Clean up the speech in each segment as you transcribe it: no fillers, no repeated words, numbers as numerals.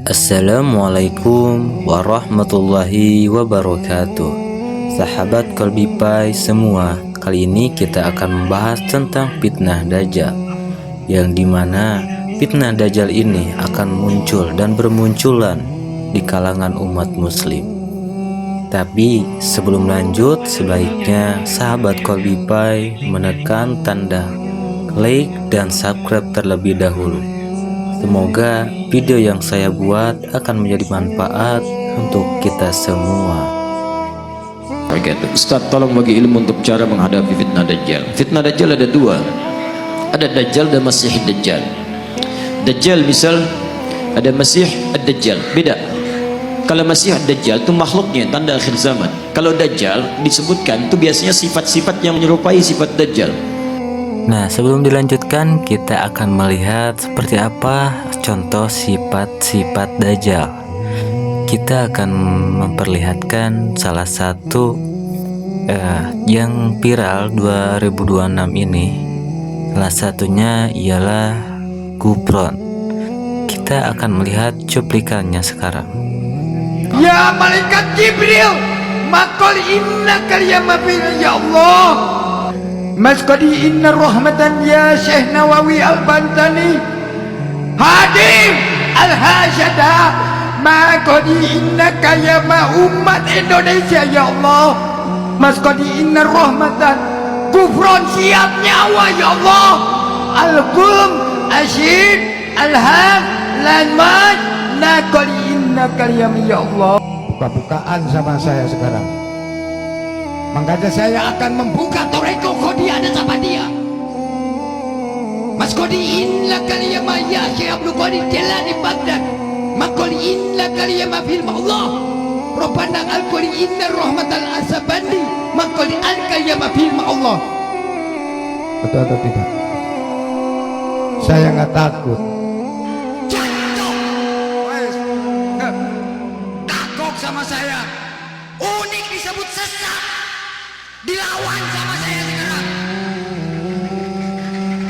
Assalamualaikum warahmatullahi wabarakatuh. Sahabat Kolbi Pai semua, kali ini kita akan membahas tentang fitnah Dajjal, yang dimana fitnah Dajjal ini akan muncul dan bermunculan di kalangan umat muslim. Tapi sebelum lanjut, sebaiknya sahabat Kolbi Pai menekan tanda like dan subscribe terlebih dahulu. Semoga video yang saya buat akan menjadi manfaat untuk kita semua. Ustaz, tolong bagi ilmu untuk cara menghadapi fitnah Dajjal. Fitnah Dajjal ada dua, ada Dajjal dan Masih Dajjal. Dajjal misal ada Masih Dajjal, beda. Kalau Masih Dajjal itu makhluknya tanda akhir zaman. Kalau Dajjal disebutkan itu biasanya sifat-sifat yang menyerupai sifat Dajjal. Nah, sebelum dilanjutkan, kita akan melihat seperti apa contoh sifat-sifat Dajjal. Kita akan memperlihatkan salah satu yang viral 2026 ini. Salah satunya ialah Gufron. Kita akan melihat cuplikannya sekarang. Ya malaikat Jibril, maqal innaka ya mafil ya Allah. Masqadi inna rahmatan ya Syekh Nawawi Al-Bantani Hadim Al-Hashada. Masqadi innaka ya ma umat Indonesia ya Allah. Masqadi inna rahmatan. Gufron siap nyawa ya Allah. Al-Qum Asyid Al-Haq Lanmaj Naqali innaka ya Allah. Buka-bukaan sama saya sekarang. Makanya saya akan membuka toreko Kodi ada sama dia. Mas Kodi inla kaliya maya Syekh Abdul Qadir Jalani Baghdad. Makoli inla kaliya mafil Allah. Propandang al-Qori inna rahmatal asabandi. Makoli al-kaliya mafil Allah. Betul atau tidak? Saya nggak takut. Takut sama saya. Unik disebut sesat. Dilawan sama saya sekarang,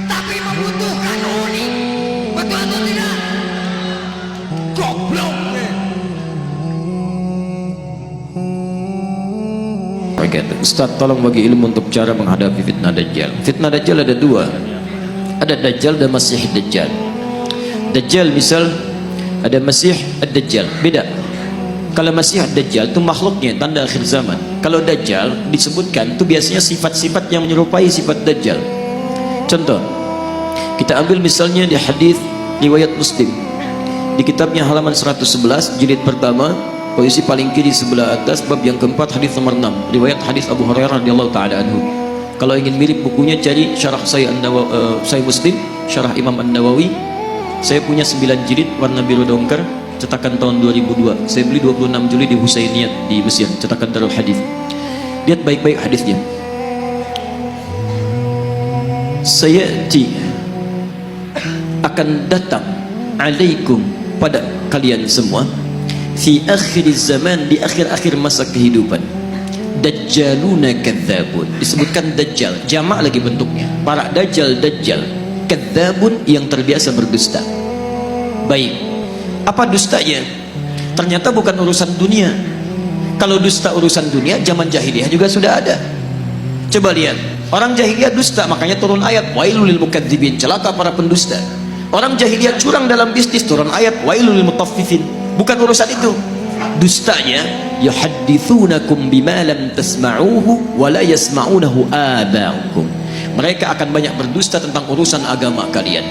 tapi membutuhkan unik. Betul atau tidak? Goblok. Ustaz, tolong bagi ilmu untuk cara menghadapi fitnah Dajjal. Fitnah Dajjal ada dua, ada Dajjal dan Masih Dajjal. Dajjal misal ada Masih Dajjal, beda. Kalau Masih Dajjal itu makhluknya tanda akhir zaman. Kalau Dajjal disebutkan itu biasanya sifat-sifat yang menyerupai sifat Dajjal. Contoh, kita ambil misalnya di hadis riwayat Muslim, di kitabnya halaman 111 jilid pertama, posisi paling kiri sebelah atas, bab yang keempat, hadis nomor 6, riwayat hadis Abu Hurairah radhiyallahu taala anhu. Kalau ingin mirip bukunya, cari syarah Sahih Muslim, syarah Imam An-Nawawi. Saya punya 9 jilid warna biru dongker, cetakan tahun 2002. Saya beli 26 Juli di Husainiyat di Mesir, cetakan Darul Hadis. Lihat baik-baik hadisnya. Sayati, akan datang alaikum pada kalian semua, fi akhir zaman, di akhir-akhir masa kehidupan, dajjaluna kadzabun. Disebutkan Dajjal, jamak lagi bentuknya. Para Dajjal, kadzabun yang terbiasa berdusta. Baik, apa dustanya? Ternyata bukan urusan dunia. Kalau dusta urusan dunia, zaman jahiliyah juga sudah ada. Coba lihat, orang jahiliyah dusta, makanya turun ayat wailul lil mukadzibin, celaka para pendusta. Orang jahiliyah curang dalam bisnis, turun ayat wailul lil mutaffifin. Bukan urusan itu. Dustanya yuhadditsunakum bima lam tasma'uhu wa la yasma'unahu aba'ukum. Mereka akan banyak berdusta tentang urusan agama kalian.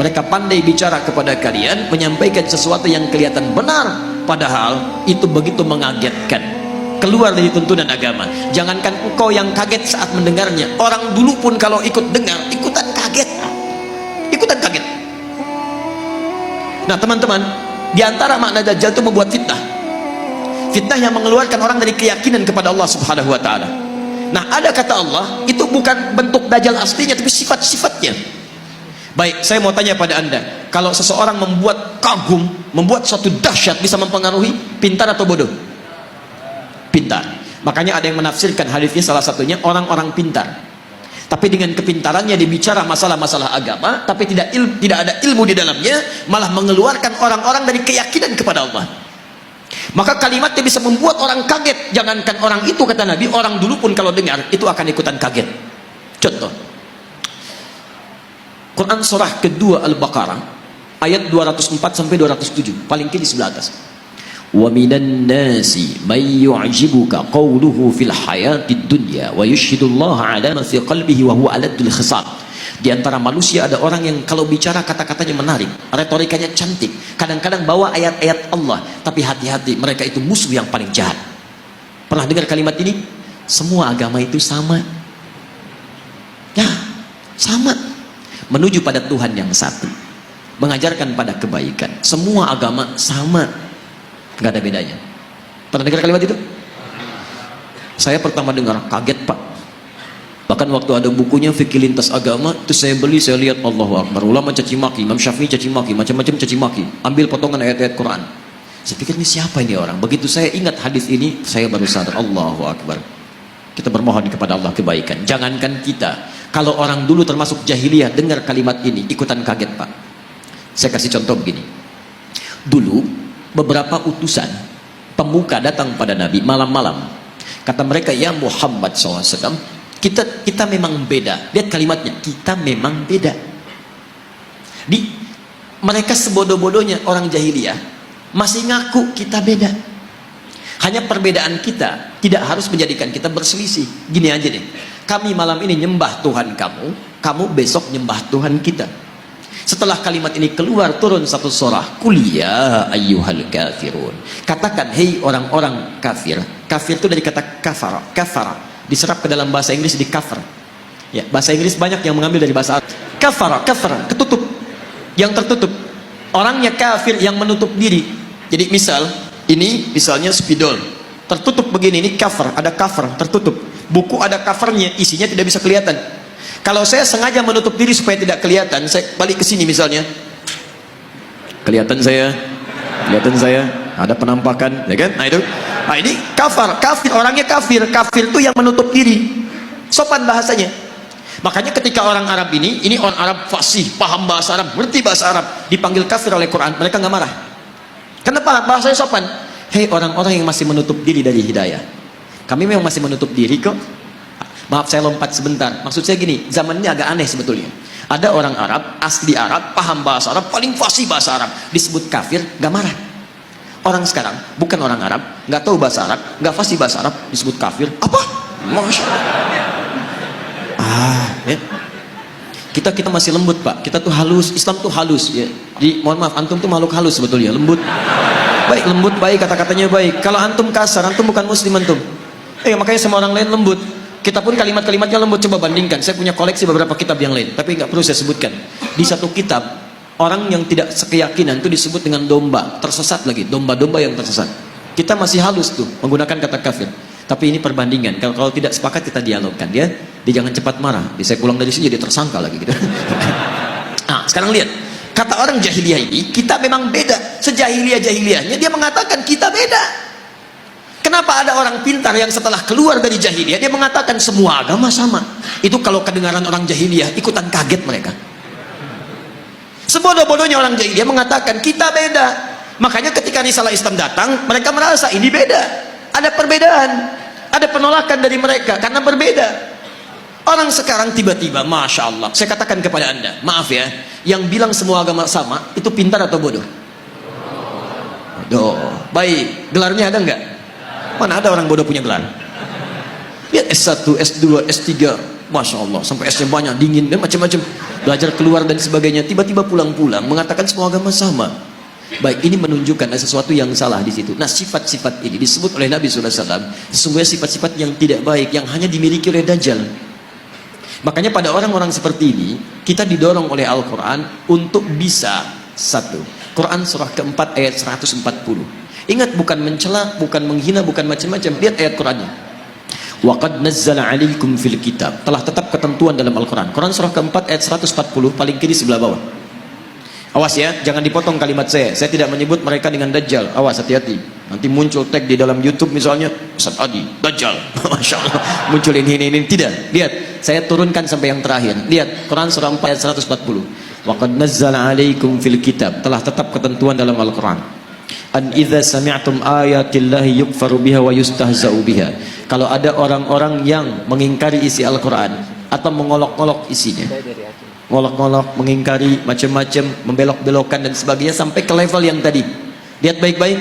Mereka pandai bicara kepada kalian, menyampaikan sesuatu yang kelihatan benar, padahal itu begitu mengagetkan, keluar dari tuntunan agama. Jangankan engkau yang kaget saat mendengarnya, orang dulu pun kalau ikut dengar, ikutan kaget. Nah teman-teman, diantara makna Dajjal itu membuat fitnah. Fitnah yang mengeluarkan orang dari keyakinan kepada Allah Subhanahu wa Ta'ala. Nah, ada kata Allah, itu bukan bentuk Dajjal aslinya, tapi sifat-sifatnya. Baik, saya mau tanya pada anda, kalau seseorang membuat kagum, membuat suatu dahsyat, bisa mempengaruhi, pintar atau bodoh? Pintar. Makanya ada yang menafsirkan hadisnya, salah satunya orang-orang pintar Tapi dengan kepintarannya dia bicara masalah-masalah agama, tapi tidak ada ilmu di dalamnya, malah mengeluarkan orang-orang dari keyakinan kepada Allah. Maka kalimatnya bisa membuat orang kaget. Jangankan orang itu, kata Nabi, orang dulu pun kalau dengar itu akan ikutan kaget. Contoh, Quran surah kedua Al-Baqarah ayat 204 sampai 207, paling kiri sebelah atas. Wa minan nasi may yu'jibuka qawluhu fil hayatid dunya wa yushhidullaha 'ala ma fi qalbihi wa huwa aladul khisab. Di antara manusia ada orang yang kalau bicara kata-katanya menarik, retorikanya cantik, kadang-kadang bawa ayat-ayat Allah, tapi hati-hati, mereka itu musuh yang paling jahat. Pernah dengar kalimat ini? Semua agama itu sama. Ya, sama. Menuju pada Tuhan yang satu, mengajarkan pada kebaikan. Semua agama sama, nggak ada bedanya. Pernah dengar kalimat itu? Saya pertama dengar kaget, Pak. Bahkan waktu ada bukunya Fikih Lintas Agama, itu saya beli, saya lihat, Allahu Akbar, ulama caci maki, Imam Syafi'i caci maki, macam-macam caci maki, ambil potongan ayat-ayat Quran. Saya pikir, ini siapa ini orang? Begitu saya ingat hadis ini, saya baru sadar, Allahu Akbar. Kita bermohon kepada Allah kebaikan. Jangankan kita, kalau orang dulu termasuk jahiliyah dengar kalimat ini ikutan kaget, Pak. Saya kasih contoh begini. Dulu beberapa utusan pemuka datang pada Nabi malam-malam. Kata mereka, ya Muhammad SAW, kita memang beda. Lihat kalimatnya, kita memang beda. Mereka sebodoh-bodohnya orang jahiliyah masih ngaku kita beda. Hanya perbedaan kita tidak harus menjadikan kita berselisih. Gini aja deh, kami malam ini nyembah Tuhan kamu, kamu besok nyembah Tuhan kita. Setelah kalimat ini keluar, turun satu surah, Qul ya ayyuhal kafirun. Katakan, hei orang-orang kafir. Kafir itu dari kata kafara. Kafara diserap ke dalam bahasa Inggris di kafir. Ya, bahasa Inggris banyak yang mengambil dari bahasa Arab. Kafara, kafara, ketutup. Yang tertutup. Orangnya kafir yang menutup diri. Jadi misal, ini misalnya spidol. Tertutup begini, ini cover, ada cover, tertutup. Buku ada covernya, isinya tidak bisa kelihatan. Kalau saya sengaja menutup diri supaya tidak kelihatan, saya balik ke sini misalnya. Kelihatan saya, ada penampakan, ya kan? Nah itu. Nah ini kafir, orangnya kafir. Kafir itu yang menutup diri. Sopan bahasanya. Makanya ketika orang Arab ini orang Arab fasih, paham bahasa Arab, ngerti bahasa Arab, dipanggil kafir oleh Quran, mereka nggak marah. Kenapa? Bahasanya sopan. Hei orang-orang yang masih menutup diri dari hidayah, kami memang masih menutup diri kok. Maaf saya lompat sebentar. Maksud saya gini, zaman ini agak aneh sebetulnya. Ada orang Arab, asli Arab, paham bahasa Arab, paling fasih bahasa Arab, disebut kafir, gak marah. Orang sekarang, bukan orang Arab, gak tahu bahasa Arab, gak fasih bahasa Arab, disebut kafir. Apa? Masya Allah. Ya. Kita masih lembut, Pak. Kita tuh halus, Islam tuh halus ya. Jadi mohon maaf, antum tuh makhluk halus sebetulnya, lembut. Baik, lembut baik, kata-katanya baik. Kalau antum kasar, antum bukan muslim antum. Makanya sama orang lain lembut. Kita pun kalimat-kalimatnya lembut. Coba bandingkan, saya punya koleksi beberapa kitab yang lain, tapi nggak perlu saya sebutkan. Di satu kitab, orang yang tidak sekeyakinan itu disebut dengan domba, tersesat lagi, domba-domba yang tersesat. Kita masih halus tuh menggunakan kata kafir. Tapi ini perbandingan. Kalau tidak sepakat kita dialogkan. Dia jangan cepat marah. Saya pulang dari sini jadi tersangka lagi gitu. Nah, sekarang lihat. Kata orang jahiliyah ini, kita memang beda. Sejahiliyah-jahiliyahnya dia mengatakan kita beda. Kenapa ada orang pintar yang setelah keluar dari jahiliyah dia mengatakan semua agama sama? Itu kalau kedengaran orang jahiliyah ikutan kaget mereka. Sebodoh-bodohnya orang jahiliyah mengatakan kita beda. Makanya ketika risalah Islam datang, mereka merasa ini beda. Ada perbedaan, ada penolakan dari mereka karena berbeda. Orang sekarang tiba-tiba, Masya Allah, saya katakan kepada anda, maaf ya, yang bilang semua agama sama itu pintar atau bodoh? Bodoh. Baik, gelarnya ada enggak? Mana ada orang bodoh punya gelar? Lihat S1, S2, S3, Masya Allah, sampai S-nya banyak, dingin dan macam-macam, belajar keluar dan sebagainya. Tiba-tiba pulang-pulang mengatakan semua agama sama. Baik, ini menunjukkan ada sesuatu yang salah di situ. Nah, sifat-sifat ini disebut oleh Nabi SAW sesungguhnya sifat-sifat yang tidak baik, yang hanya dimiliki oleh Dajjal. Makanya pada orang-orang seperti ini kita didorong oleh Al-Quran untuk bisa satu, Quran surah keempat ayat 140. Ingat, bukan mencela, bukan menghina, bukan macam-macam. Lihat ayat Qurannya. Wa qad nazzala 'alaikum fil kitab. Telah tetap ketentuan dalam Al-Quran. Quran surah keempat ayat 140 paling kiri sebelah bawah. Awas ya, jangan dipotong kalimat saya. Saya tidak menyebut mereka dengan Dajjal. Awas, hati-hati. Nanti muncul tag di dalam YouTube misalnya, Ustaz Adi, Dajjal. Masya Allah. Muncul ini. Tidak. Lihat, saya turunkan sampai yang terakhir. Lihat, Quran surah 4 ayat 140. Wa qad nazzala 'alaikum fil kitab. Telah tetap ketentuan dalam Al-Quran. An idza sami'tum ayatillahi yukfaru biha wa yustahza'u biha. Kalau ada orang-orang yang mengingkari isi Al-Quran atau mengolok-olok isinya, ngolok-ngolok, mengingkari, macam-macam, membelok-belokkan dan sebagainya sampai ke level yang tadi. Lihat baik-baik.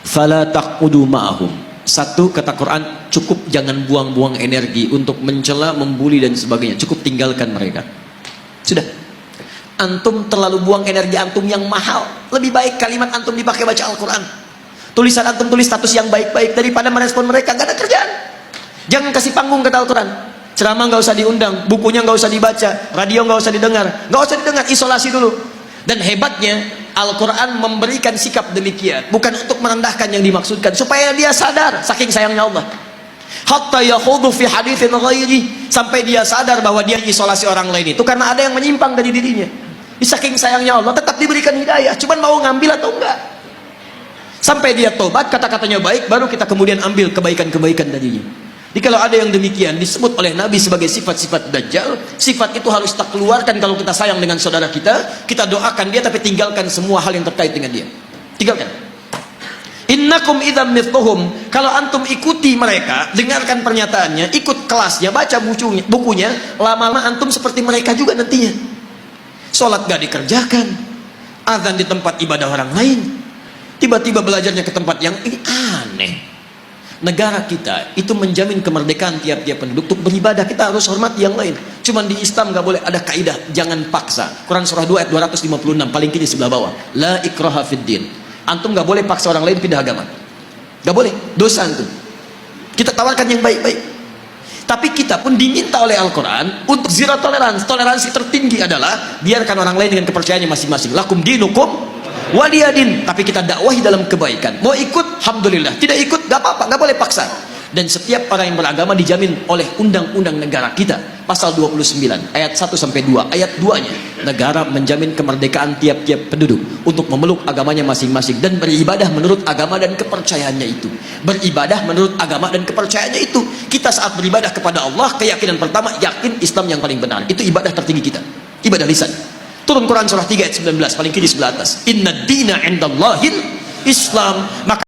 Fala taqudu ma'ahum. Satu, kata Quran, cukup jangan buang-buang energi untuk mencela, membuli dan sebagainya. Cukup tinggalkan mereka. Sudah. Antum terlalu buang energi antum yang mahal. Lebih baik kalimat antum dipakai baca Al-Quran. Tulisan antum tulis status yang baik-baik daripada merespon mereka. Gak ada kerjaan. Jangan kasih panggung kata Al-Quran. Ceramah nggak usah diundang, bukunya nggak usah dibaca, radio nggak usah didengar, isolasi dulu. Dan hebatnya Al-Quran memberikan sikap demikian bukan untuk merendahkan yang dimaksudkan, supaya dia sadar saking sayangnya Allah. Hatta yakhudhu fi haditsin ghairi, sampai dia sadar bahwa dia isolasi orang lain itu karena ada yang menyimpang dari dirinya. Saking sayangnya Allah tetap diberikan hidayah, cuman mau ngambil atau enggak. Sampai dia tobat, kata-katanya baik, baru kita kemudian ambil kebaikan-kebaikan darinya. Jadi kalau ada yang demikian disebut oleh Nabi sebagai sifat-sifat Dajjal, sifat itu harus kita keluarkan. Kalau kita sayang dengan saudara kita doakan dia, tapi tinggalkan semua hal yang terkait dengan dia. Tinggalkan. Innakum idzam mithluhum. Kalau antum ikuti mereka, dengarkan pernyataannya, ikut kelasnya, baca bukunya, lama-lama antum seperti mereka juga nantinya. Sholat gak dikerjakan, azan di tempat ibadah orang lain, tiba-tiba belajarnya ke tempat yang ini aneh. Negara kita itu menjamin kemerdekaan tiap-tiap penduduk untuk beribadah. Kita harus hormati yang lain. Cuman di Islam gak boleh ada kaidah jangan paksa. Quran surah 2 ayat 256 paling kiri sebelah bawah. La ikraha fid din. Antum gak boleh paksa orang lain pindah agama. Gak boleh. Dosa antum. Kita tawarkan yang baik-baik. Tapi kita pun diminta oleh Al-Quran untuk zero toleransi. Toleransi tertinggi adalah biarkan orang lain dengan kepercayaannya masing-masing. Lakum dinukum waliyadin. Tapi kita dakwahi dalam kebaikan. Mau ikut, alhamdulillah. Tidak ikut, gak apa-apa, gak boleh paksa. Dan setiap orang yang beragama dijamin oleh undang-undang negara kita. Pasal 29 ayat 1-2. Ayat 2-nya, negara menjamin kemerdekaan tiap-tiap penduduk untuk memeluk agamanya masing-masing dan beribadah menurut agama dan kepercayaannya itu. Beribadah menurut agama dan kepercayaannya itu. Kita saat beribadah kepada Allah, keyakinan pertama, yakin Islam yang paling benar. Itu ibadah tertinggi kita. Ibadah lisan. Turun Quran surah 3 ayat 19 paling kiri sebelah atas. Inna dina indallahil Islam. Maka